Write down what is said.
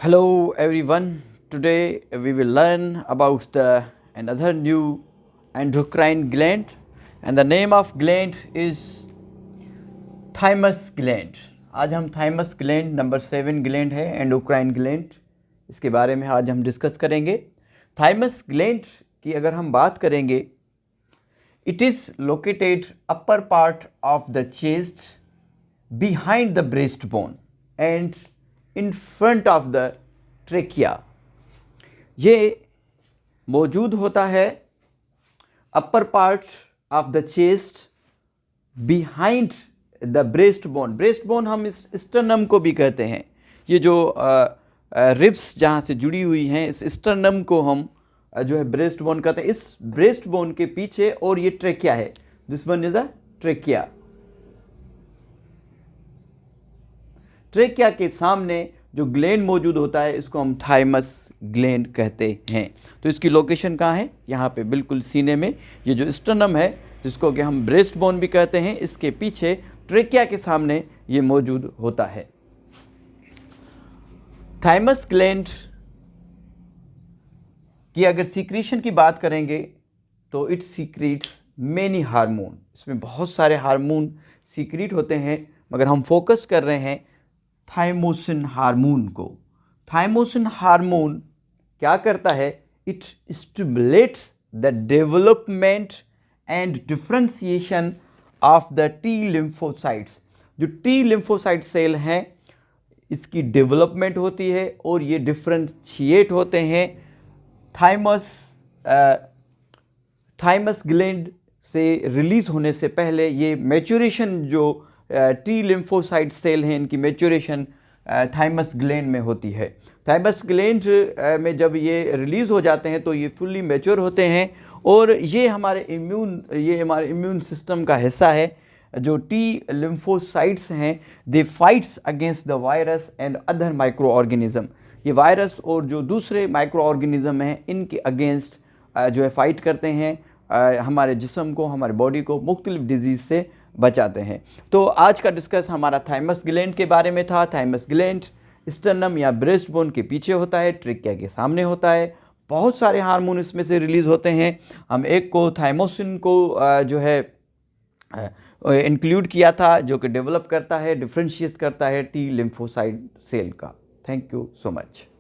Hello everyone. Today we will learn about the another new endocrine gland, and the name of gland is thymus gland. आज हम thymus gland number 7 gland है endocrine gland, इसके बारे में आज हम discuss करेंगे. thymus gland की अगर हम बात करेंगे, it is located upper part of the chest behind the breastbone and in front of the trachea. ये मौजूद होता है upper part of the chest behind the breast bone. Breast bone हम इस स्टर्नम को भी कहते हैं. ये जो रिब्स जहाँ से जुड़ी हुई हैं, इस स्टर्नम को हम जो है ब्रेस्ट बोन कहते हैं. इस ब्रेस्ट बोन के पीछे और ये ट्रेकिया है. This one is the trachea. Trachea के सामने जो ग्लैंड मौजूद होता है, इसको हम थाइमस ग्लैंड कहते हैं. तो इसकी लोकेशन कहाँ है? यहाँ पे बिल्कुल सीने में. ये जो स्टर्नम है, जिसको कि हम ब्रेस्ट बोन भी कहते हैं, इसके पीछे ट्रेकिया के सामने ये मौजूद होता है. थाइमस ग्लैंड की अगर सीक्रेशन की बात करेंगे तो इट सीक्रेट्स मेनी हार्मोन. इसमें बहुत सारे हार्मोन सीक्रेट होते हैं, मगर हम फोकस कर रहे हैं थाइमोसिन हार्मोन को. थाइमोसिन हार्मोन क्या करता है? It stimulates the development and differentiation of the T lymphocytes. जो टी लिम्फोसाइट सेल हैं, इसकी डेवलपमेंट होती है और ये डिफरेंशिएट होते हैं. थाइमस ग्लैंड से रिलीज होने से पहले ये मैच्योरेशन, जो टी लिम्फोसाइट सेल हैं, इनकी मैच्योरेशन थाइमस ग्लैंड में होती है. थाइमस ग्लैंड में जब ये रिलीज़ हो जाते हैं तो ये फुल्ली मैच्योर होते हैं और ये हमारे इम्यून सिस्टम का हिस्सा है. जो टी लिम्फोसाइट्स हैं, they fight against the virus and other microorganism. ये वायरस और जो दूसरे माइक्रो ऑर्गेनिज्म हैं, इनके अगेंस्ट जो है फाइट करते हैं, हमारे जिस्म को, हमारे बॉडी को मुख्तलिफ डिजीज़ से बचाते हैं. तो आज का डिस्कस हमारा थाइमस ग्लैंड के बारे में था. थाइमस ग्लैंड स्टर्नम या ब्रेस्ट बोन के पीछे होता है, ट्रेकिया के सामने होता है. बहुत सारे हार्मोन इसमें से रिलीज़ होते हैं. हम एक को थाइमोसिन को जो है इंक्लूड किया था, जो कि डेवलप करता है, डिफरेंशिएट करता है टी लिम्फोसाइट सेल का. Thank you so much.